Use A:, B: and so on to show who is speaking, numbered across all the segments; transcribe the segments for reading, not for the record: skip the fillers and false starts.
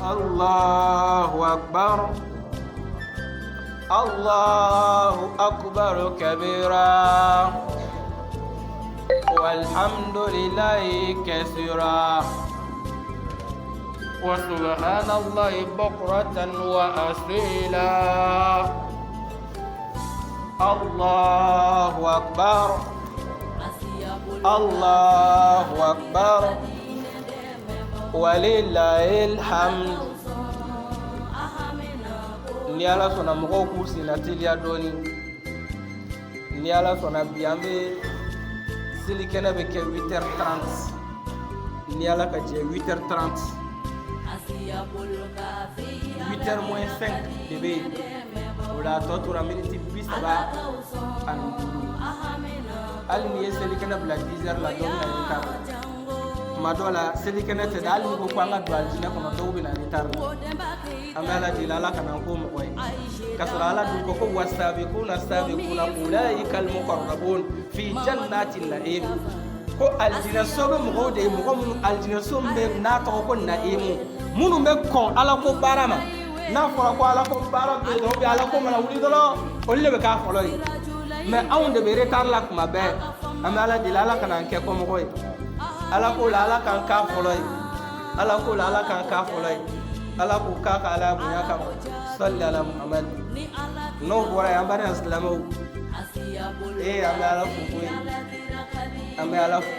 A: الله أكبر الله أكبر كبيرا والحمد لله كثيرا وسبحان الله بكرة وأصيلا الله أكبر الله أكبر ولله الحمد. Ni ala sɔnna mɔgɔw k'u senna teliya dɔɔni, ni ala sɔnna bi an bɛ seli kɛnɛ bɛ kɛ 8h30, ni ala ka jɛ 8h30, 8h-5 de bɛ yen, o la tɔ tora miniti 35. Hali ni ye seli kɛnɛ bila 10h la dɔw bɛ na retard, tuma dɔw la seli kɛnɛ tɛ dɛ, hali ni ko ko an ka don alijinɛ kɔnɔ dɔw bɛ na retard. An bɛ ala deli ala kana ko mɔgɔ ye, ka sɔrɔ ala dun ko wasabiquna sabiquna ulaika almuqarrabun fi jannati na'im, ko aljinɛso bɛ mɔgɔw de ye, mɔgɔ minnu aljinɛso bɛ n'a tɔgɔ ko na'imu, minnu bɛ kɔn ala ko baara ma. N'a fɔra ko ala ko baara bɛ dɔrɔn bɛ ala ko mana wuli dɔrɔn olu de bɛ k'a fɔlɔ ye, mais anw de bɛ retard la tuma bɛɛ. An bɛ ala deli ala kana kɛ kɔmɔgɔ ye, ala ko la ala kan k'a fɔlɔ ye, ala ko la ala kan k'a fɔlɔ ye, ala ko k'a ka ala bonya kama. Salli ala Muhammad. N'o bɔra yen an b'a dɔn silamɛw, an bɛ ala fo koyi, an bɛ ala fo.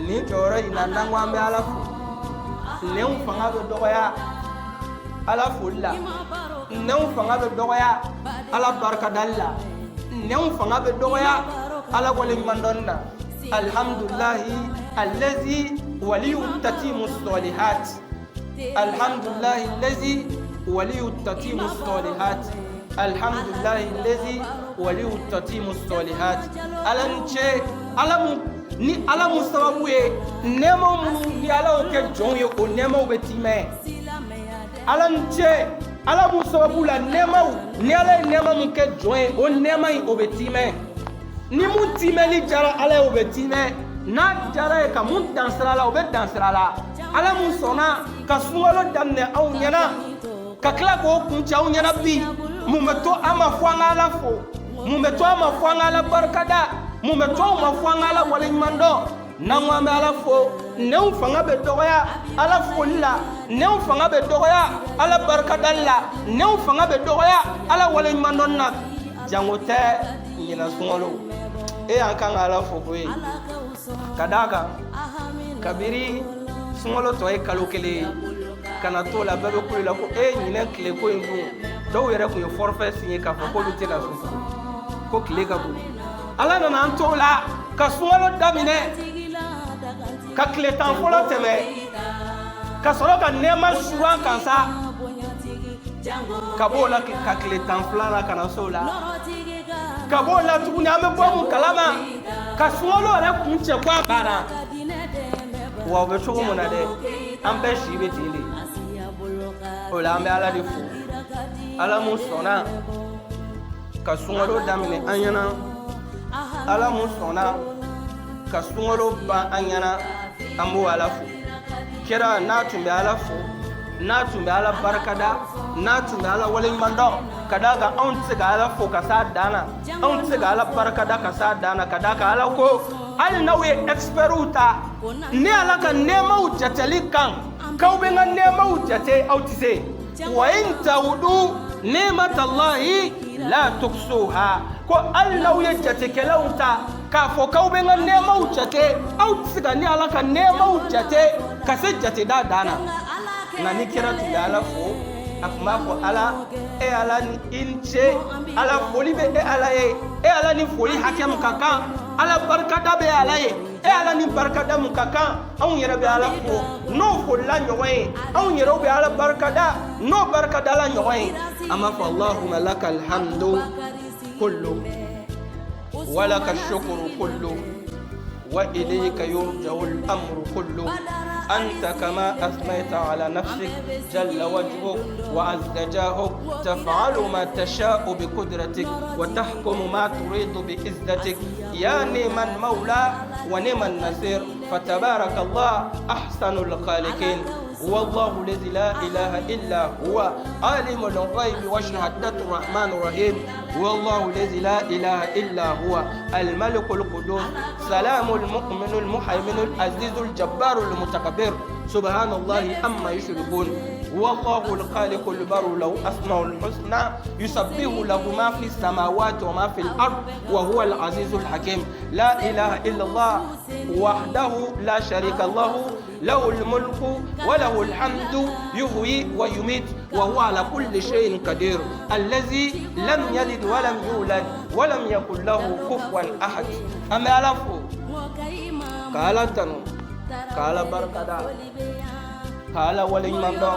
A: Nin jɔyɔrɔ in na n'an ko an bɛ ala fo, nɛnw fanga bɛ dɔgɔya ala foli la, nɛnw fanga bɛ dɔgɔya ala barikadali la, nɛnw fanga bɛ dɔgɔya ala waleɲumandɔnni na. Alhamdulillahi allazi waliyu tatimu salihat, alhamdulillahi allazi waliyu tatimu salihat, alhamdulillahi allazi waliyu tatimu salihat. Ala ni ce, ni ala mu sababu ye nɛɛmaw minnu ni ala y'o kɛ jɔnw ye, o nɛɛmaw bɛ timɛ. Ala ni ce, ala mu sababu la nɛɛmaw, ni ala ye nɛɛma mun kɛ jɔn ye, o nɛɛma in o bɛ timɛ. Ni mun timɛli jara ala ye o bɛ timɛ, n'a jara ye ka mun dan sira la o bɛ dan sira la. Ala mun sɔnna ka sunkalo daminɛ aw ɲɛna, ka tila k'o kuncɛ aw ɲɛna bi, mun bɛ to an ma fɔ an ka ala fo, mun bɛ to an ma fɔ an ka ala barikada, mun bɛ to an ma fɔ an ka ala waleɲumandɔn. N'an ko an bɛ ala fo, nɛnw fanga bɛ dɔgɔya ala foli la, nɛnw fanga bɛ dɔgɔya ala barikadali la, nɛnw fanga bɛ dɔgɔya ala waleɲumandɔnni na. Jango tɛ ɲina sunkalo, an kan ka ala fo koyi, ka d'a kan kabiri sunkalo tɔ ye kalo 1 kana to la bɛɛ bɛ kulo la ko ɲinɛ tile ko in dun, dɔw yɛrɛ tun ye forfait signé k'a fɔ k'olu tɛ na sunɔgɔ, ko tile ka bon. Ala nana an to la ka sunkalo daminɛ, ka tile 10 fɔlɔ tɛmɛ, ka sɔrɔ ka nɛɛma suru an kan sa, ka b'o la ka tile 10 filanan ka na so la, ka b'o la tuguni an bɛ bɔ mun kalama, ka sunkalo yɛrɛ kun cɛ ko a banna. Wa o bɛ cogo mun na dɛ, an bɛɛ si bɛ ten de. O la an bɛ ala de fo, ala mun sɔnna ka sunkalo daminɛ an ɲɛna, ala mun sɔnna ka sunkalo ban an ɲɛna, an b'o ala fo. Kɛra n'a tun bɛ ala fo, n'a tun bɛ ala barikada, n'a tun bɛ ala waleɲumandɔn, ka d'a kan anw tɛ se ka ala fo ka s'a dan na, anw tɛ se ka ala barikada ka s'a dan na, ka d'a kan ala ko hali n'aw ye expertw ta, ni ala ka nɛɛmaw jateli kan k'aw bɛ n ka nɛɛmaw jate aw tɛ se. Wa in ta'udu ni'matallahi la tuhsuha, ko hali n'aw ye jatekɛlaw ta k'a fɔ k'aw bɛ n ka nɛɛmaw jate, aw tɛ se ka ni ala ka nɛɛmaw jate ka se jate da dan na. Nka ni kira tun bɛ ala fo, a tun b'a fɔ ala, ala ni i ni ce, ala foli bɛ ala ye, ala ni foli hakɛ min ka kan, ala barikada bɛ ala ye, ala ni barikada min ka kan, anw yɛrɛ bɛ ala fo n'o folila ɲɔgɔn ye, anw yɛrɛ bɛ ala barikada n'o barikadala ɲɔgɔn ye. An b'a fɔ allahumma lakal hamdu kullu wa lakal shukru kullu wa ilayka yurja'ul amru kullu. أنت كما أثنيت على نفسك جل وجهك وعز جاهك، تفعل ما تشاء بقدرتك وتحكم ما تريد بإذنتك، يا نعم المولى ونعم النصير، فتبارك الله أحسن الخالقين. هو الله الذي لا إله إلا هو عالم الغيب والشهادة الرحمن الرحيم هو الله الذي لا إله إلا هو الملك القدوس سلام المؤمن المهيمن العزيز الجبار المتكبر سبحان الله أما يشركون هو الله الخالق البر له أسماء الحسنى يسبح له ما في السماوات وما في الأرض وهو العزيز الحكيم لا إله إلا الله وحده لا شريك له له الملك وله الحمد يحيي ويميت وهو على كل شيء قدير الذي لم يلد ولم يولد ولم يكن له كفوا أحد أما يعرفوا قال تنو قال بركدا قال ولي ممدو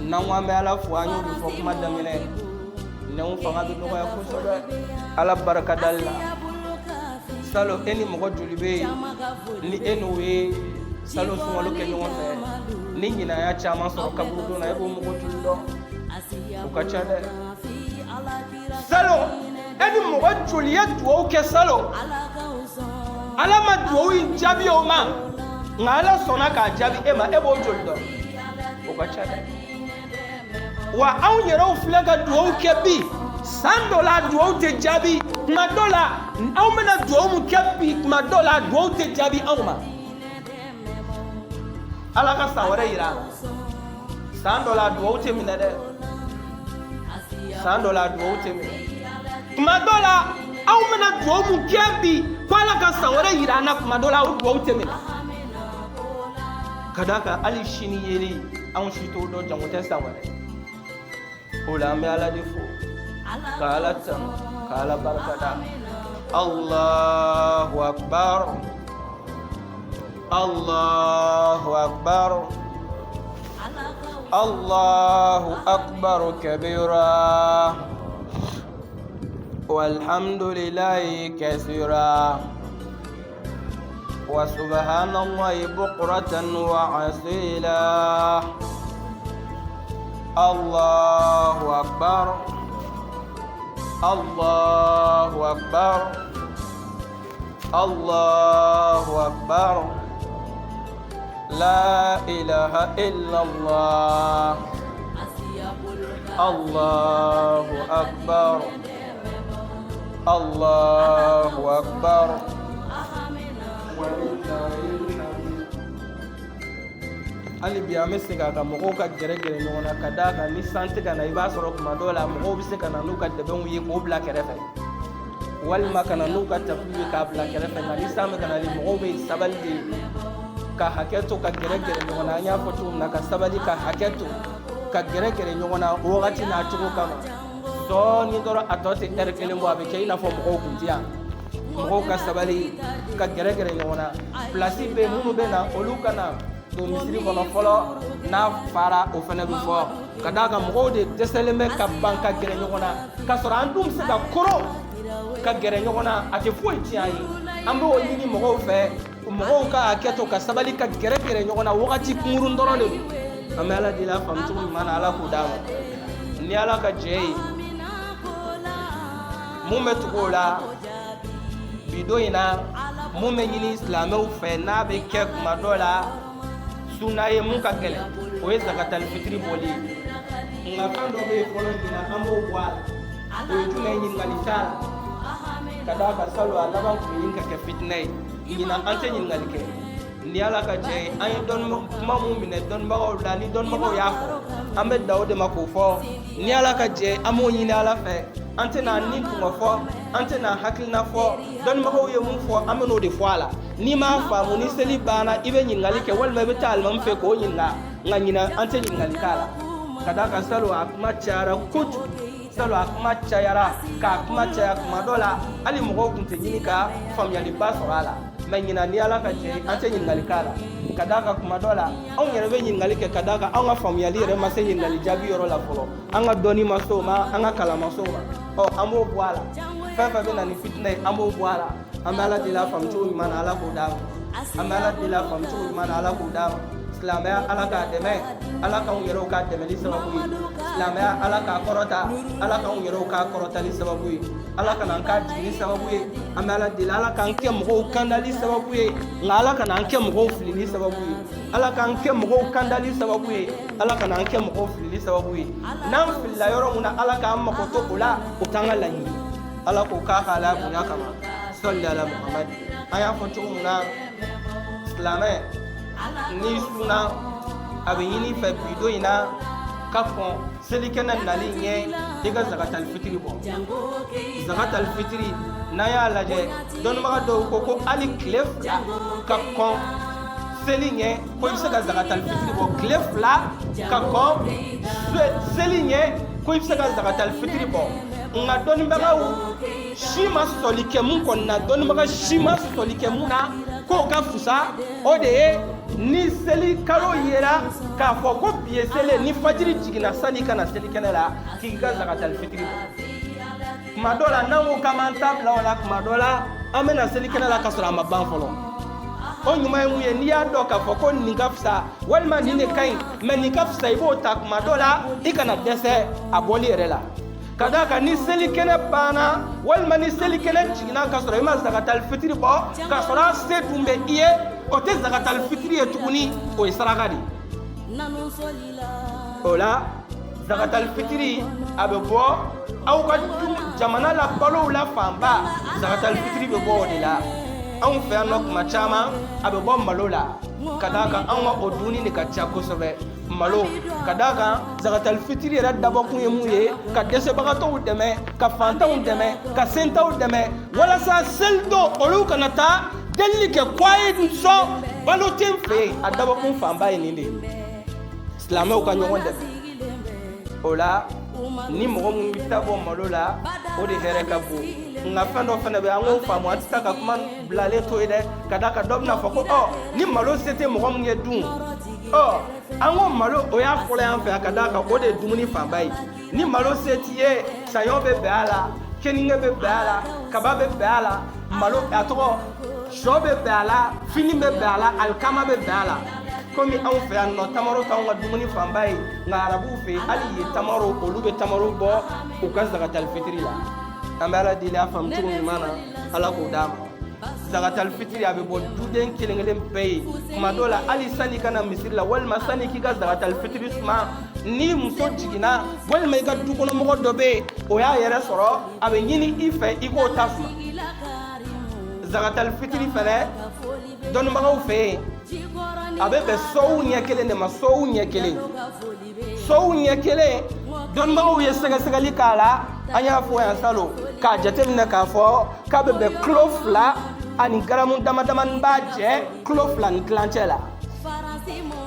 A: نوما مالا فوانيو بفوق مدامينه نوم فغادو نوغا يكوسوبه على بركة الله سالو اني مغو جوليبي ni enwe salo sunwalo ke nyonga fe ni nyina ya chama so kabudo na ebo mغو julido ukachade salo eni mغو juliye duo ke salo ala ma duo yin jabi o ma ngala sona ka jabi ema ebo julido ukachade wa an yero flega duo ke bi $100 duo te jabi madola aw mena duo mu kebi madola duo te jabi awma ala ka sawara ira $100 duo te mina de $100 duo te mina madola aw mena duo mu kebi ko ala ka sawara ira na madola duo te mina kadaka ali shini yeli an shito do jangote sawara ola me ala defo kala tan kala barakada Allahu akbar Allahu akbar Allahu akbar kabira walhamdulillahi kaseera wa subhanallahi bukratan wa asila Allahu akbar Allahu akbar Allahu akbar La ilaha illallah Allahu akbar Allahu akbar Ali biya mesika ka mogo ka gere nyona kadaka ni sante kana iba soro kuma dola mogo bise kana nuka debon yi ko bla kerefe wal makana nuka tafi ka bla kerefe na ni samme kana li mogo be sabaldi ka haketo ka gere nyona nya foto na ka sabali ka haketo ka gere nyona wakati na tuko kama so ni doro atote erkele mbo abe kay na fo mogo kuntia mogo ka sabali ka gere nyona place be munu be na olukana do misiri kono folo na fara o fene bu fo kadaka mgo de deseleme ka banka gere nyona ka soro andum se ka koro ka gere nyona ate fo tiayi ambo yini mgo fe mgo ka aketo ka sabali ka gere nyona wakati kumuru ndoro le amala dila famtu mana ala ku dawo ni ala ka jey mume tukola bidoina mume yini islamo fe na be ke kuma dola sunaye mun ka gele o ye zakatal fitri boli nga kando be folo dina ambo kwa o tuna yin ngalitara kada ka salo alaban ku yin ka fitnay ina ante yin ngalike ni ala ka je ay don mamu mine don bawo dali don mago yafo ambe dawde mako fo ni ala ka je amo yin ala fe ante na ni ko fo ante na hakilna fo don mago ye mun fo ameno de fo ala ni ma famu ni seli bana ibe nyingali ke wal mabe tal mam fe ko nyinga nganyina ante nyingali kala kadaka salo akuma chara kutu salo akuma chayara ka akuma chaya kuma dola ali mo kunte nyinika fam yali basala manyina ni ala ka je ante nyingali kala kadaka kuma dola on yerebe nyingali ke kadaka on fam yali re ma se nyingali jabi yoro la folo anga doni masoma anga kala masoma o amo bwala fa be na ni fitna amo bwala amala dila famtu man ala ko dawo amala dila famtu man ala ko dawo silamɛya ala k'a dɛmɛ ala k'anw yɛrɛw k'a dɛmɛli sababu ye silamɛya ala k'a kɔrɔta ala k'anw yɛrɛw k'a kɔrɔtali sababu ye ala kana an k'a jigini sababu ye an bɛ ala deli ala k'an kɛ mɔgɔw kandali sababu ye nka ala kana an kɛ mɔgɔw filili sababu ye ala k'an kɛ mɔgɔw kandali sababu ye ala kana an kɛ mɔgɔw filili sababu ye n'an filila yɔrɔ mun na ala k'an mago to o la o t'an ka laɲini ala k'o k'a ka ala bonya kama salli ala muhammad an y'a fɔ cogo mun na silamɛ n'i sunna a bɛ ɲini fɛ bi don in na ka kɔn selikɛnɛ nali ɲɛ i ka zakatal fitiri bɔ zakatal fitiri n'an y'a lajɛ dɔnnibaga dɔw ko hali tile fila ka kɔn seli ɲɛ ko i bɛ se ka zakatal fitiri bɔ tile fila ka kɔn seli ɲɛ ko i bɛ se ka zakatal fitiri bɔ nka dɔnnibagaw si ma sɔsɔli kɛ mun kɔni na dɔnnibaga si ma sɔsɔli kɛ mun na k'o ka fusa o de ye ni seli kalo yera k'a fɔ ko bi ye seli ni fajiri jiginna sani ka na selikɛnɛ la k'i ka zakatal fitiri bɔ tuma dɔ la n'an ko k'an b'an ta bila o la tuma dɔ la an bɛna selikɛnɛ la k'a sɔrɔ a ma ban fɔlɔ o ɲuman ye mun ye n'i y'a dɔn k'a fɔ ko nin ka fisa walima nin de ka ɲi mɛ nin ka fisa i b'o ta tuma dɔ la i kana dɛsɛ a bɔli yɛrɛ la ka d'a kan ni selikɛnɛ banna walima ni selikɛnɛ jiginna k'a sɔrɔ i ma zakatal fitiri bɔ k'a sɔrɔ a se dun bɛ i ye o tɛ zakatal fitiri ye tuguni o ye saraka de o la zakatal fitiri a bɛ bɔ aw ka jamana la balow la fanba zakatal fitiri bɛ bɔ o de la anw fɛ yan nɔ tuma caman a bɛ bɔ malo la ka d'a kan anw ka o dumuni de ka ca kosɛbɛ malo ka d'a kan zakatal fitiri yɛrɛ dabɔkun ye mun ye ka dɛsɛbagatɔw dɛmɛ ka fantanw dɛmɛ ka sentaw dɛmɛ walasa seli don olu kana taa delili kɛ k'a ye sɔn balo tɛ n fɛ yen a dabɔkun fanba ye nin de ye silamɛw ka ɲɔgɔn dɛmɛ o la ni mɔgɔ minnu bɛ taa bɔ malo la o de hɛrɛ ka bon nka fɛn dɔ fana bɛ an k'o faamu an tɛ taa ka kuma bilalen to ye dɛ ka d'a kan dɔ bɛna fɔ ko ni malo se tɛ mɔgɔ min ye dun an ko malo o y'a fɔlɔ y'an fɛ yan ka d'a kan o de ye dumuni fanba ye ni malo se t'i ye saɲɔ bɛ bɛn a la keninge bɛ bɛn a la kaba bɛ bɛn a la malo a tɔgɔ sɔ bɛ bɛn a la fini bɛ bɛn a la alikama bɛ bɛn a la komi anw fɛ yan nɔ tamaro t'anw ka dumuni fanba ye nka arabuw fɛ yen hali ye tamaro olu bɛ tamaro bɔ u ka zakatal fitiri la an bɛ ala deli a faamu cogo ɲuman na ala k'o d'a ma zakatal fitiri a bɛ bɔ duden kelen kelen bɛɛ ye tuma dɔw la hali sani ka na misiri la walima sani k'i ka zakatal fitiri suma ni muso jiginna walima i ka dukɔnɔmɔgɔ dɔ bɛ yen o y'a yɛrɛ sɔrɔ a bɛ ɲini i fɛ i k'o ta suma zakatal fitiri fɛnɛ dɔnnibagaw fɛ yen a bɛ bɛn sɔw ɲɛ kelen de ma sɔw ɲɛ kelen sɔw ɲɛ kelen dɔnnibagaw ye sɛgɛsɛgɛli k'a la an y'a fɔ yan salon k'a jateminɛ k'a fɔ k'a bɛ bɛn kilo 2 ani garamu dama damani b'a jɛ kilo 2 ni tilancɛ la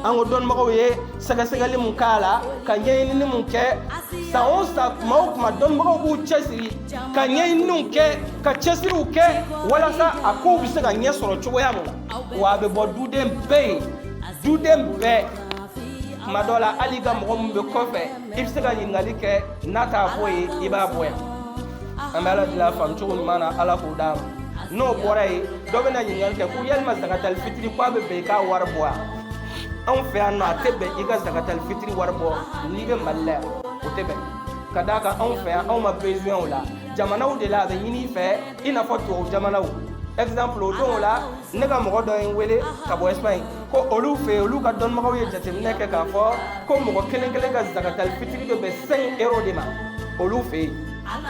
A: an ko dɔnnibagaw ye sɛgɛsɛgɛli mun k'a la ka ɲɛɲinini mun kɛ san o san tuma o tuma dɔnnibagaw b'u cɛsiri ka ɲɛɲininiw kɛ ka cɛsiriw kɛ walasa a kow bɛ se ka ɲɛ sɔrɔ cogoya min na wa a bɛ bɔ duden bɛɛ ye duden bɛɛ tuma dɔ la hali ka mɔgɔ min bɛ kɔfɛ i bɛ se ka ɲininkali kɛ n'a t'a fɔ ye i b'a bɔ yan an bɛ ala deli a faamu cogo ɲuman na ala k'o d'a ma n'o bɔra yen dɔ bɛ na ɲininkali kɛ ko yalima zakatal fitiri k'a bɛ bɛn i k'a wari bɔ yan anw fɛ yan nɔ a tɛ bɛn i ka zakatal fitiri wari bɔ n'i bɛ mali la yan o tɛ bɛn ka d'a kan anw fɛ yan anw ma besoin o la jamanaw de la a bɛ ɲini i fɛ i n'a fɔ tubabu jamanaw exemple o don o la ne ka mɔgɔ dɔ ye n wele ka bɔ Espagne ko olu fɛ yen olu ka dɔnnibagaw ye jateminɛ kɛ k'a fɔ ko mɔgɔ kelen kelen ka zakatal fitiri bɛ bɛn 5 € de ma olu fɛ yen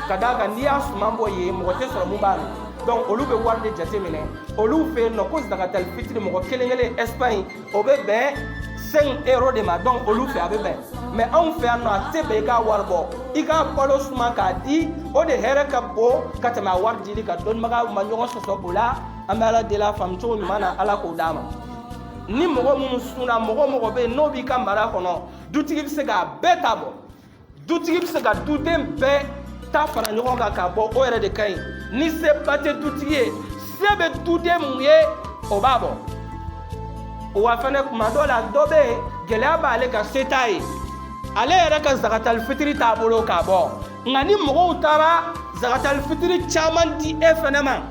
A: ka d'a kan n'i y'a suman bɔ yen mɔgɔ tɛ sɔrɔ mun b'a la donc olu bɛ wari de jateminɛ olu fɛ yen nɔ ko zakatal fitiri mɔgɔ kelen kelen Espagne o bɛ bɛn 5 € de ma donc olu fɛ a bɛ bɛn mais anw fɛ yan nɔ a tɛ bɛn i k'a wari bɔ i k'a balo suma k'a di o de hɛrɛ ka bon ka tɛmɛ a wari dili ka dɔnnibaga ma ɲɔgɔn sɔsɔ o la an bɛ ala deli a faamu cogo ɲuman na ala k'o d'a ma ni mɔgɔ minnu sunna mɔgɔ bɛ yen n'o b'i ka mara kɔnɔ dutigi bɛ se k'a bɛɛ ta bɔ dutigi bɛ se ka duden bɛɛ ta fara ɲɔgɔn kan k'a bɔ o yɛrɛ de ka ɲi ni seba tɛ dutigi ye se bɛ duden mun ye o b'a bɔ wa fɛnɛ tuma dɔ la dɔ bɛ yen gɛlɛya b'ale ka se t'a ye ale yɛrɛ ka zakatal fitiri t'a bolo k'a bɔ nka ni mɔgɔw taara zakatal fitiri caman di e fɛnɛ ma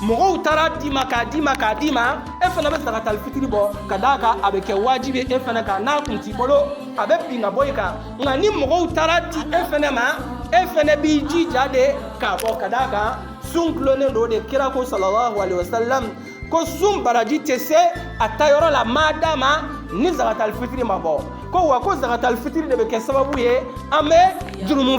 A: mɔgɔw taara d'i ma k'a d'i ma k'a d'i ma e fana bɛ zakatal fitiri bɔ ka d'a kan a bɛ kɛ wajibi e fana kan n'a kun t'i bolo a bɛ bin ka bɔ i kan nka ni mɔgɔw taara di e fana ma e fana b'i jija de k'a bɔ ka d'a kan sun gulonnen don de kira ko sallallahu alaihi wasallam ko sun baraji tɛ se a tayɔrɔ la maa d'a ma ni zakatal fitiri ma bɔ ko wa ko zakatal fitiri de bɛ kɛ sababu ye an bɛ jurumu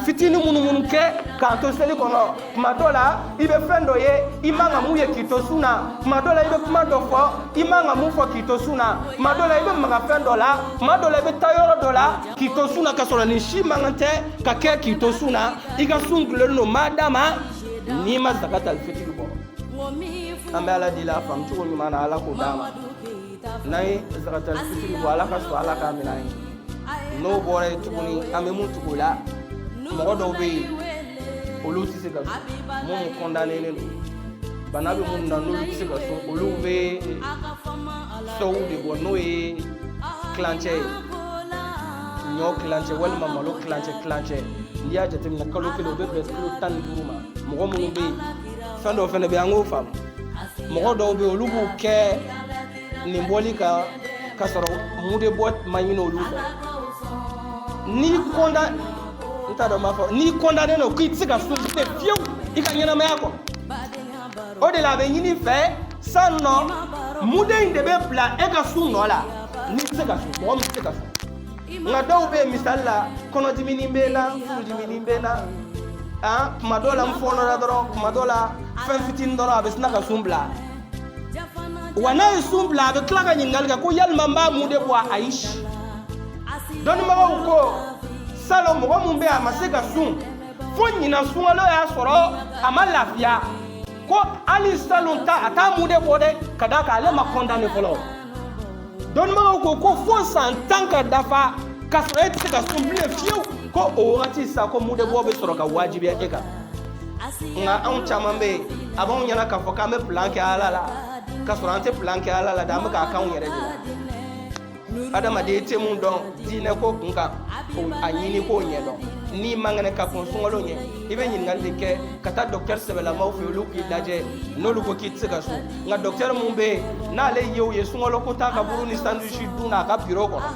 A: fitinin minnu kɛ k'an to seli kɔnɔ tuma dɔ la i bɛ fɛn dɔ ye i man ka mun ye k'i to sun na tuma dɔ la i bɛ kuma dɔ fɔ i man ka mun fɔ k'i to sun na tuma dɔ la i bɛ maga fɛn dɔ la tuma dɔ la i bɛ taa yɔrɔ dɔ la k'i to sun na ka sɔrɔ nin si man kan tɛ ka kɛ k'i to sun na i ka sun gulonnen don maa d'a ma n'i ma zakatal fitiri bɔ an bɛ ala deli a faamu cogo ɲuman na ala k'o d'a ma n'an ye zakatal fitiri bɔ ala ka sɔn ala k'a minɛ an ye n'o bɔra yen tuguni an bɛ mun tugu o la mɔgɔ dɔw bɛ yen olu tɛ se ka sun minnu kɔndannen don bana bɛ minnu na n'olu tɛ se ka sun olu bɛ sɔw de bɔ n'o ye kilancɛ ye ɲɔ kilancɛ walima malo kilancɛ n'i y'a jateminɛ kalo kelen o bɛ bɛn kilo 15 ma mɔgɔ minnu bɛ yen fɛn dɔw fana bɛ yen an k'o faamu mɔgɔ dɔw bɛ yen olu b'u kɛ nin bɔli kan ka sɔrɔ mude bɔ ma ɲini olu fɛ n'i kɔndanen don k'i tɛ se ka sun fiyewu i ka ɲɛnamaya kɔ o de la a bɛ ɲini fɛ san nɔ mude in de bɛ bila e ka sun nɔ la n'i tɛ se ka sun mɔgɔ min tɛ se ka sun nka dɔw bɛ yen misali la kɔnɔdimini bɛ na furudimini bɛ na tuma dɔw la n fɔɔnɔra dɔrɔn tuma dɔw la fɛn fitinin dɔrɔn a bɛ sina ka sun bila wa n'a ye sun bila a bɛ tila ka ɲininkali kɛ ko yalima n b'a mun de bɔ ayi dɔnnibagaw ko salon mɔgɔ mun bɛ yen a ma se ka sun fo ɲinan sunkalo y'a sɔrɔ a ma lafiya ko hali salon ta a t'a mun de bɔ dɛ ka d'a kan ale ma kɔndane fɔlɔ dɔnnibagaw ko fo san 10 ka dafa ka sɔrɔ e tɛ se ka sun bilen fiyewu ko o wagati sisan ko mun de bɔ bɛ sɔrɔ ka wajibiya e kan nka anw caman bɛ yen a b'anw ɲɛna k'a fɔ k'an bɛ plan kɛ ala la ka sɔrɔ an tɛ plan kɛ ala la dɛ an bɛ k'a k'anw yɛrɛ de la adamaden tɛ mun dɔn diinɛ ko kun kan a ɲini k'o ɲɛdɔn n'i man kɛnɛ ka kɔn sunkalo ɲɛ i bɛ ɲininkali de kɛ ka taa docteur sɛbɛlamaw fɛ olu k'i lajɛ n'olu ko k'i tɛ se ka sun nka docteur mun bɛ yen n'ale ye o ye sunkalo ko taa ka buru ni sandwich dun na a ka bureau kɔnɔ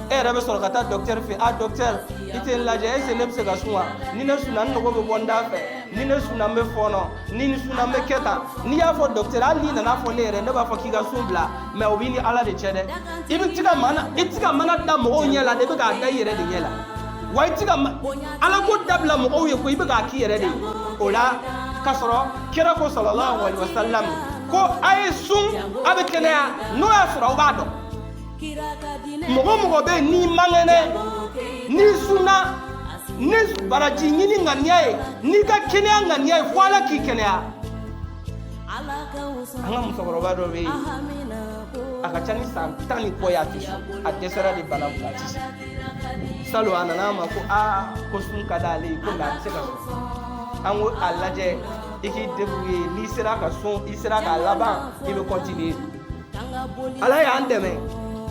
A: e yɛrɛ bɛ sɔrɔ ka taa docteur fɛ docteur i tɛ n lajɛ est-ce que ne bɛ se ka sun wa ni ne sunna n nɔgɔ bɛ bɔ n da fɛ ni ne sunna n bɛ fɔɔnɔ ni n sunna n bɛ kɛ tan n'i y'a fɔ docteur hali n'i nana fɔ ne yɛrɛ ne b'a fɔ k'i ka sun bila mais o b'i ni ala de cɛ dɛ i bɛ ti ka mana da mɔgɔw ɲɛ la de i bɛ k'a da i yɛrɛ de ɲɛ la wa i ti ka ala ko dabila mɔgɔw ye ko i bɛ k'a k'i yɛrɛ de ye o la ka sɔrɔ kira ko sallallahu alaihi wasallam ko a ye sun a bɛ kɛnɛya n'o y'a sɔrɔ aw b'a dɔn mɔgɔ bɛ yen n'i man kɛnɛ n'i sunna ni baraji ɲini ŋaniya ye n'i ka kɛnɛya ŋaniya ye fo ala k'i kɛnɛya an ka musokɔrɔba dɔ bɛ yen a ka ca ni san 10 ni kɔ ye a tɛ sun a dɛsɛra de bana bila a tɛ sun salon a nana a ma ko ko sun ka d'ale ye ko nka a tɛ se ka sun an ko a lajɛ i k'i débrouiller n'i sera ka sun i sera k'a laban i bɛ continuer ala y'an dɛmɛ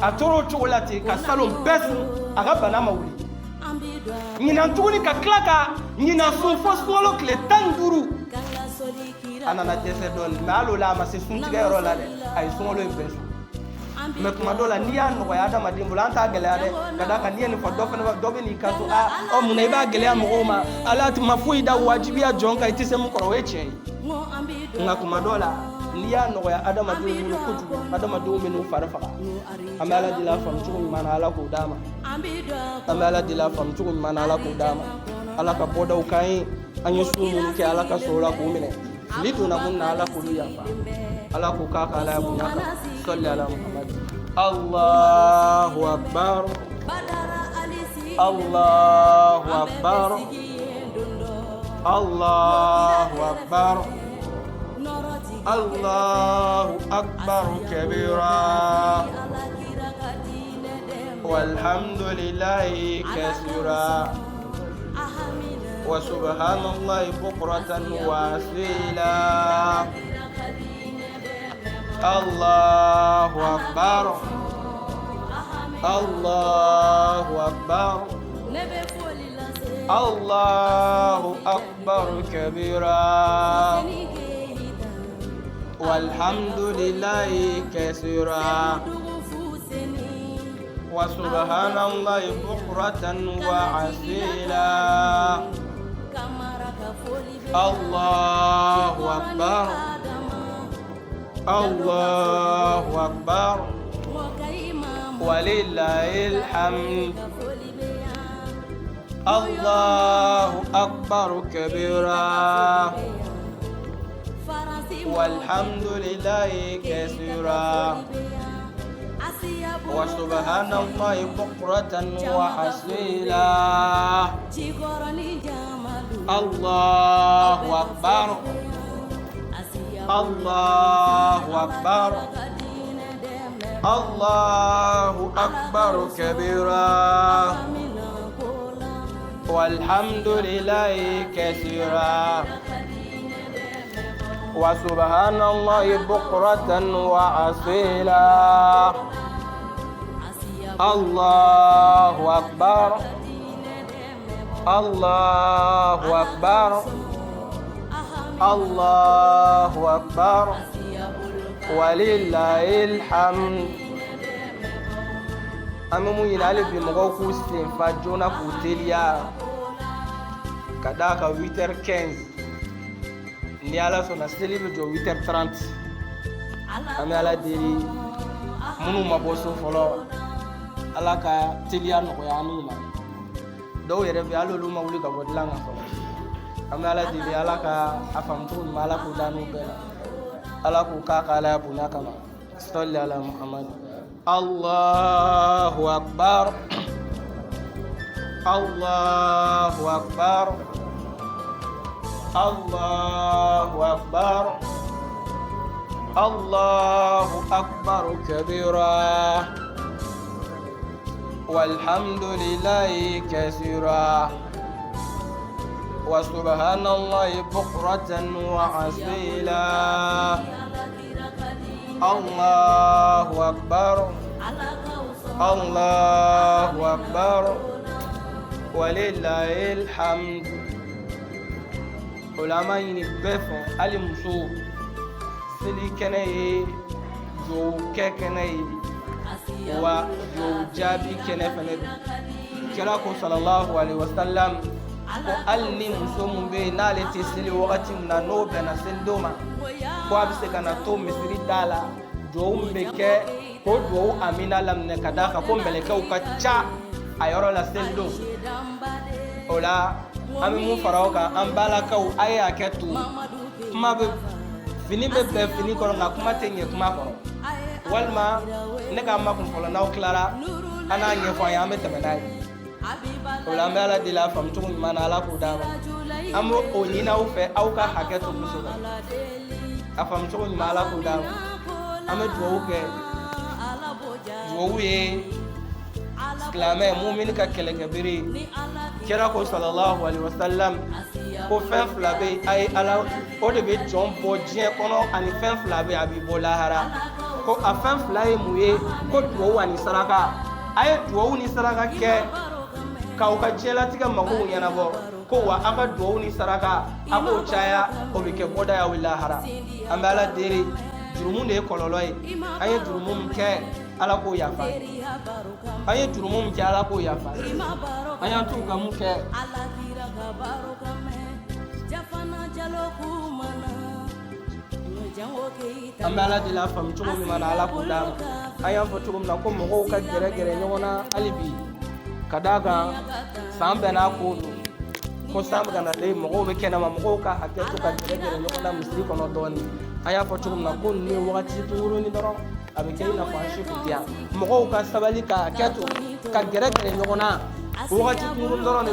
A: a tora o cogo la ten ka salon bɛɛ sun a ka bana ma wuli ɲinan tuguni ka tila ka ɲinan sun fo sunkalo tile 15 a nana dɛsɛ dɔɔni mais hali o la a ma se suntigɛ yɔrɔ la dɛ a ye sunkalo in bɛɛ sun mais tuma dɔw la n'i y'a nɔgɔya adamaden bolo an t'a gɛlɛya dɛ ka d'a kan n'i ye nin fɔ dɔ bɛ n'i kanto munna i b'a gɛlɛya mɔgɔw ma ala ma foyi da wajibiya jɔn kan i tɛ se mun kɔrɔ o ye tiɲɛ ye nka tuma dɔw la n'i y'a nɔgɔya adamadenw bolo kojugu adamadenw bɛ n'u fari faga an bɛ ala deli a faamu cogo ɲuman na ala k'o d'a ma an bɛ ala deli a faamu cogo ɲuman na ala k'o d'a ma ala ka bɔdaw k'an ye an ye sun minnu kɛ ala ka sɔrɔ la k'o minɛ fili donna mun na ala k'olu yafa ala k'o k'a ka ala ya bonya kan salli ala muhammad allahu akbar allahu akbar allahu akbar allahu akbar kabira walhamdulillahi kathira wa subhanallahi bukratan wa asila allahu akbar allahu akbar allahu akbar kabira والحمد لله كثيرا وسبحان الله بكرة وأصيلا الله أكبر الله أكبر ولله الحمد الله أكبر كبيرا والحمد لله كثيرا وسبحان الله بكرة وأصيلا الله أكبر الله أكبر الله أكبر كبيرا والحمد لله كثيرا وسبحان الله بكرة وأصيلا الله أكبر الله أكبر الله أكبر ولله الحمد أمم ينال بمغوكو سنفاجونا كوتيليا كداك 8h15 ni ala sona seli be jo 8h30 ami ala diri munu maboso folo ala ka tilia no ya numa do yere bi alo lu mawli ka bodlanga folo ami ala diri ala ka afam tu mala ku danu be ala ku ka kala bunya kama salli ala muhammad Allahu akbar Allahu akbar الله أكبر الله أكبر كبيرا والحمد لله كثيرا وسبحان الله بكرة وأصيلا الله أكبر الله أكبر ولله الحمد ulama yini befo ali muso seli kene jo kekene wa jo jabi kene fene kira ko sallallahu alaihi wasallam ko alni muso mumbe nale te seli wakati na no bena sendoma ko abise kana to misri dala jo mbeke ko jo amina lamne kadaka ko meleke ukacha ayoro la sendo ola ami mu farauka an balakaw aya ketu kuma be fini be fini ko nga kuma tenye kuma ko walma ne ga ma kun folo naw clara ana nye fo ya me temenai wala mala dila fam tu mana ala ko dama amo oni na ufe au ka haketu musuba afam tu mala ko dama ame do ke ye klame mu'min ka kele kabiri kira ko sallallahu alaihi wasallam ko fen flabe ay ala o de be jombo je kono ani fen flabe abi bolahara ko a fen flaye muye ko duwo wani saraka ay duwo ni saraka ke ka o ka jela tiga mago yana bo ko wa aka duwo ni saraka ako chaya o be ke boda ya wilahara ambala dere jurumun de kololoy ay jurumum ke ala ko yafa aye turumum ke ala ko yafa aya tu gamu ke amala de la fam tumu mi mana ala ko dam aya fo tumu na ko mo ka gere gere nyona alibi kadaga sambe na ko sambe na le mo be kena ma mo ka hakka to ka gere gere nyona misri kono doni aya fo tumu na ko ni wakati turu ni doro abike ina fashi kutia mo ka sabali ka keto ka gere gere nyona wakati turu doro ni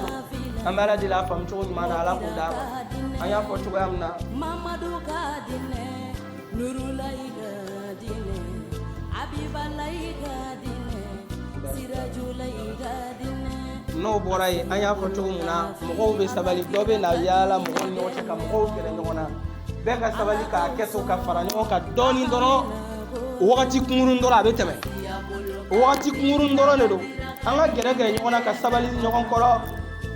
A: amala de la fam tumu mana ala ko dam aya fo tumu amna mamadu ka dine nurulaiga dine abibalaiga dine sirajulaiga dine no boray aya fo tumu na mo be sabali dobe na yala mo no te ka mo gere nyona be ka sabali ka keto ka faranyo ka doni doro wakati kumurun doro abeteme wakati kumurun doro ne do anga gere gere nyona ka sabali nyokon koro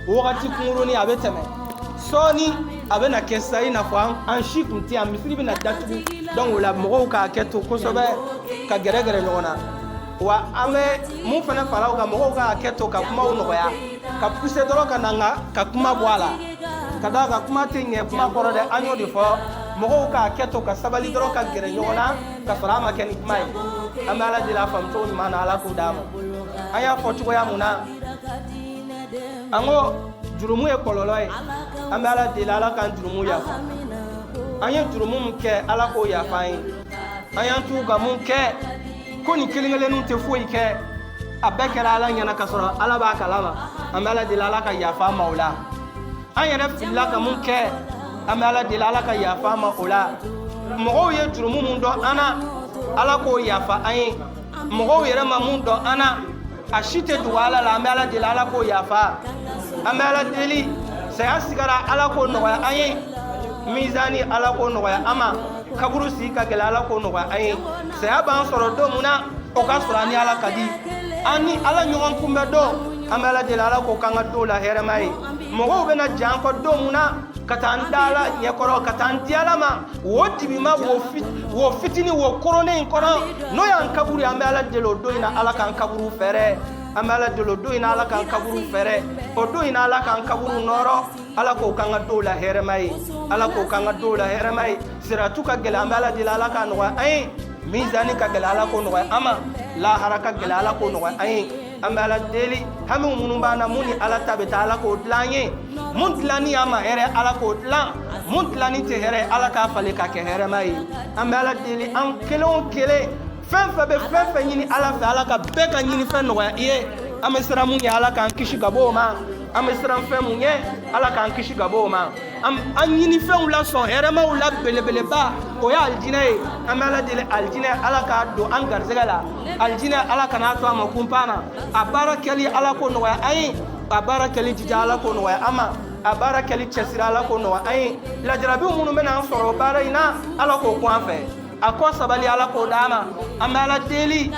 A: wakati kumuruni abeteme soni abena kesa ina fa an shikum ti am misri bina datu donc wala mo ka keto ko sobe ka gere nyona wa ame mu fana fala ka mo ka keto ka kuma no ya ka puse doro ka nanga ka kuma bwala kada ka kuma tinge kuma korode anyo di fo mo ka keto ka sabali doro ka gere nyona ka farama ken mai amala di la fam to mana ala ko dama aya fo to ya muna ango jurumu e kololoy amala di la kan jurumu ya anya jurumu mke ala ko ya fain anya tu ga mke koni kelingale nun te foi ke abekara ala nyana kasoro ala ba kalama amala di la ka ya fa maula anya na filla ka mke amala di la ka ya fa maula mo ye jurumu mun do ana ala ko ya fa ayin mo yere ma mun do ana ashite duwala la amala di la ko ya fa amala deli saya sigara ala ko no ya ayin mizani ala ko no ya ama kaburu si ka gela ala ko no ya ayin saya ban soro do muna o ka soro ni ala kadi ani ala nyongon kumbe do amala de ala ko kanga do la here mai mo be na jan ko do muna katandala nyekoro katandiala ma woti bima wo fitini wo korone kono no yan kaburu amala de lo do ina ala kan kaburu fere amala de lo do ina ala kan kaburu fere o do ina ala kan kaburu noro ala ko kanga do la here mai ala ko kanga do la here mai siratu ka gela amala de ala kan wa ai mizani ka gela ala ko no ama la haraka gela ala ko no ai amala deli hamu munubana muni ala tabeta ala ko dlanye muntlani ama here ala ko dlan muntlani te here ala ka fale ka ke here mai amala deli am kelon kele fe nyini ala fa ala ka be ka nyini fe no ye amesra muni ala kan kishi gabo ma amesra fe munye ala kan kishi gabo ma am anyini fe ula so here ma ula bele ba o ya aljine amala deli aljine ala ka do an garzegala aljine ala kana to ma kumpana abara kali ala ko no ai abara kali jija ala ko no ama abara kali chesira ala ko no ai la jarabi munu mena soro bara ina ala ko ko afa akwa sabali ala ko dama amala deli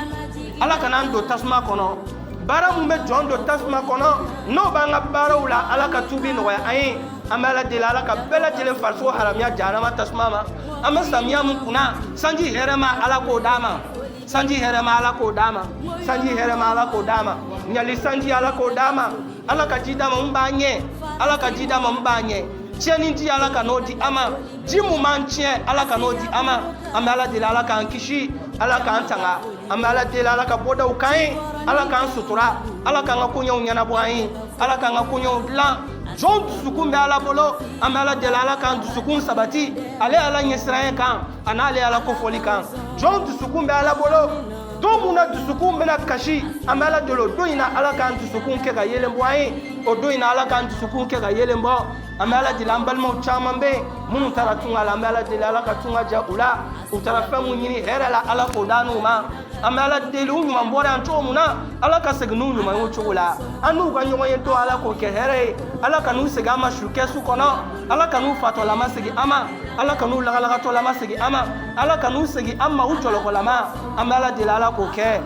A: ala kana ndo tasma kono bara mu me jondo tasma kono no banga bara ula ala ka tubi no ai amala deli ala ka bela jele farso haramia jarama tasma ma ama samia mun kuna sanji herema ala ko dama sanji herema ala ko dama sanji herema ala ko dama nyali sanji ala ko dama ala ka jidama mbanye ala ka jidama mbanye cheni ndi ala ka nodi ama jimu manche ala ka nodi ama amala de ala ka ankishi ala ka antanga amala de ala ka boda ukai ala ka sutura ala ka ngakunya unyana bwai ala ka ngakunya udla jon dusukun be ala bolo amala de ala ka dusukun sabati ale ala nyesraen kan anale ala ko foli kan jon dusukun be ala bolo do muna dusukun mena kashi amala de lo do ina ala ka dusukun ke ga yelembo ai o do ina ala ka dusukun ke ga yelembo amala de lambal mo chaman be mun taratunga amala de ala ka tunga jaula utarafa mun yini herala ala ko danu ma amala de lu nyuma mbora anto muna ala ka segnu nyuma yo chula anu ga nyoma yento ala ko ke here ala ka nu sega ma shuke su kono ala ka nu fatola masigi ama ala ka nu laga to la masigi ama ala ka nu segi ama ucholo ko lama amala de ala ko ke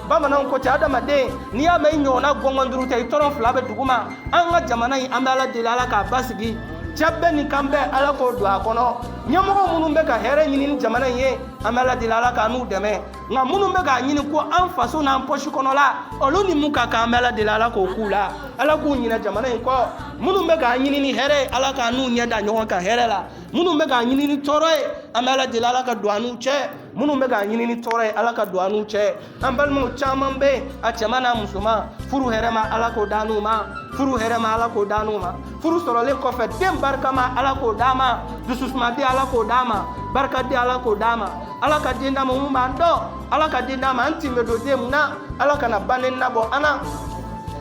A: bamanan ko ta adama de ni ya mai nyona gongonduru tay toron flabe duguma anga jamana yi amala de ala ka basigi jabbe ni kambe ala ko do akono nyamogo munun be ka here nyini jamana ye amala de ala ka nu deme nga munun be ka nyini ko an faso na poshi kono la oluni muka ka amala de ala ko kula ala ko nyina jamana yi ko munun be ka nyini ni here ala ka nu nyada nyon ka here la munun be ka nyini ni toroy amala de ala ka do anu che munu mega nyini ni tore ala ka duanu che ambal mu chaman be a chamana musuma furu herema ala ko danu ma furu herema ala ko danu ma furu sorole ko fe dem barka ma ala ko dama dususma bi ala ko dama barka di ala ko dama ala ka dinda mu mando ala ka dinda ma anti medo dem na ala kana banen nabo ana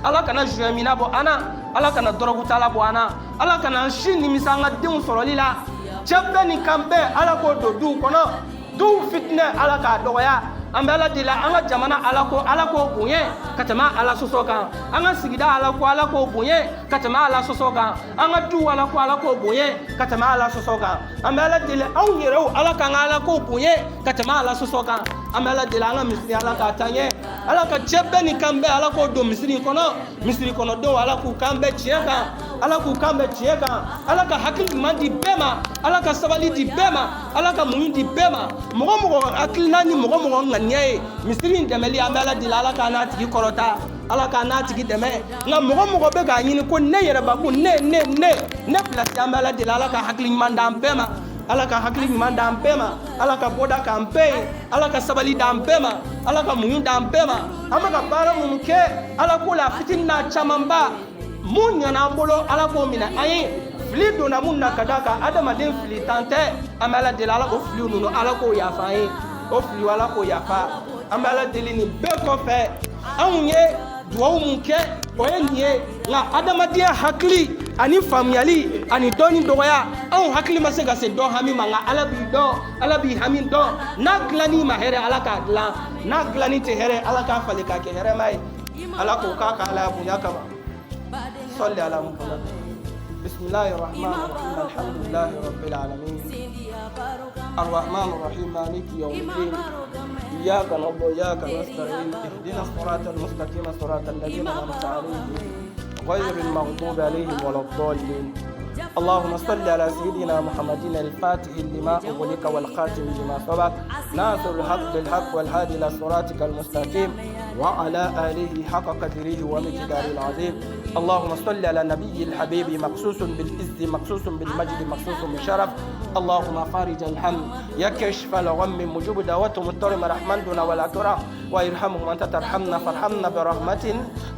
A: ala kana jemi nabo ana ala kana dorogu tala bo ana ala kana shini misanga dem sorolila chebbe ni kambe ala ko do du kono du fitna ala ka doya ambala dila anga jamana ala ko bunye katama ala sosoka anga sigida ala ko bunye katama ala sosoka anga du ala ko bunye katama ala sosoka ambala dila au yero ala ka ala ko bunye katama ala sosoka ambala dila anga misni ala ka tanye ala ka cɛbɛ ni kan bɛɛ ala k'o don misiri kɔnɔ ala k'u kan bɛɛ tiɲɛ kan ala ka hakili ɲuman di bɛɛ ma ala ka sabali di bɛɛ ma ala ka muɲu di bɛɛ ma mɔgɔ hakilina ni mɔgɔ ŋaniya ye misiri in dɛmɛli an bɛ ala deli ala k'a n'a tigi kɔrɔta ala k'a n'a tigi dɛmɛ nka mɔgɔ bɛ k'a ɲini ko ne yɛrɛbakun ne pilasi an bɛ ala deli ala ka hakili ɲuman d'an bɛɛ ma ala ka hakili ɲuman d'an bɛɛ ma ala ka bɔda k'an bɛɛ ye ala ka sabali d'an bɛɛ ma ala ka muɲu d'an bɛɛ ma an bɛ ka baara minnu kɛ ala ko la fitini n'a camanba mun ɲana an bolo ala k'o minɛ an ye fili donna mun na ka d'a kan adamaden fili tan tɛ an bɛ ala deli ala o filiw ninnu ala k'o yafa an ye o filiw ala k'o yafa an bɛ ala deli nin bɛɛ kɔfɛ anw ye duwawu mun kɛ o ye nin ye nka adamadenya hakili ani faamuyali ani dɔɔni dɔgɔya anw hakili ma se ka se dɔ hami ma nka ala b'i dɔn ala b'i hami dɔn n'a dilanni ma hɛrɛ ala k'a dilan n'a dilanni tɛ hɛrɛ ala k'a falen k'a kɛ hɛrɛma ye ala k'o k'a ka ala bonya kama صلي على محمد بسم الله الرحمن الرحيم الحمد لله رب العالمين الرحمن الرحيم مالك يوم الدين إياك نعبد وإياك نستعين اهدنا الصراط المستقيم صراط الذين أنعمت عليهم غير المغضوب عليهم ولا الضالين اللهم صل على سيدنا محمد الفاتح لما أغلق والخاتم لما سبق ناصر الحق بالحق والهادي إلى صراطك المستقيم وعلى آله حق قدره ومقداره العظيم اللهم صل على النبي الحبيب مخصوص بالعز مخصوص بالمجد مخصوص بالشرف اللهم فارج الهم يكشف الغم مجيب دعوة مضطرم رحمتنا ولا ترى ويرحمهم أنت ترحمنا فارحمنا برحمة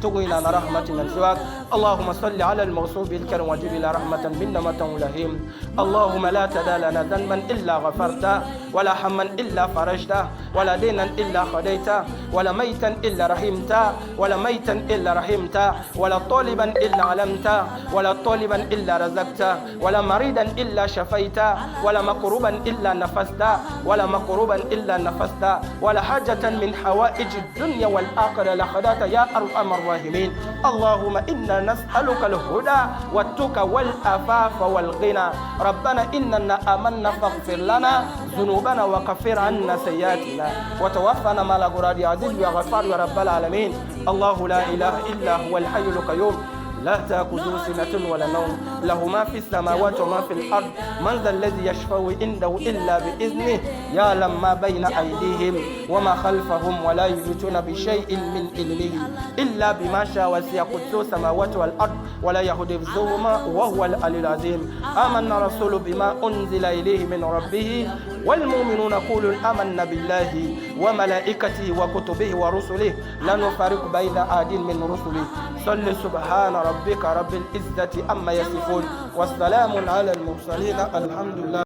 A: تغنينا رحمة من سواك اللهم صل على الموصوف بالكرم وجب إلى رحمة منا متولهم اللهم لا تدع لنا ذنبا إلا غفرته ولا هما إلا فرجته ولا دينا إلا خديته ولا ميتا إلا رحمته ولا ميتا إلا رحمته ولا طالبا إلا علمته ولا طالبا إلا رزقته ولا مريضا إلا شفيته ولا مكروبا إلا نفسته ولا مكروبا إلا نفسته ولا حاجة من حوائج الدنيا والآخرة لخدات يا أرحم الراحمين اللهم إنا نسألك الهدى والتقى والعفاف والغنى ربنا إننا آمنا فاغفر لنا ذنوبنا وكفر عنا سيئاتنا وتوفنا مع الأبرار يا عزيز يا غفار يا رب العالمين الله لا إله إلا هو الحي القيوم لا تأخذه سنة ولا نوم له ما في السماوات وما في الأرض من ذا الذي يشفع عنده إلا بإذنه يعلم ما بين أيديهم وما خلفهم ولا يحيطون بشيء من علمه إلا بما شاء وسع كرسيه السماوات والأرض ولا يؤوده حفظهما وهو العلي العظيم آمن الرسول بما أنزل إليه من ربه والمؤمنون يقولون آمنا بالله وملائكته وكتبه ورسله لا نفرق بين أحد من رسله صل سبحان ربك رب العزة عما يصفون والسلام على المرسلين الحمد لله.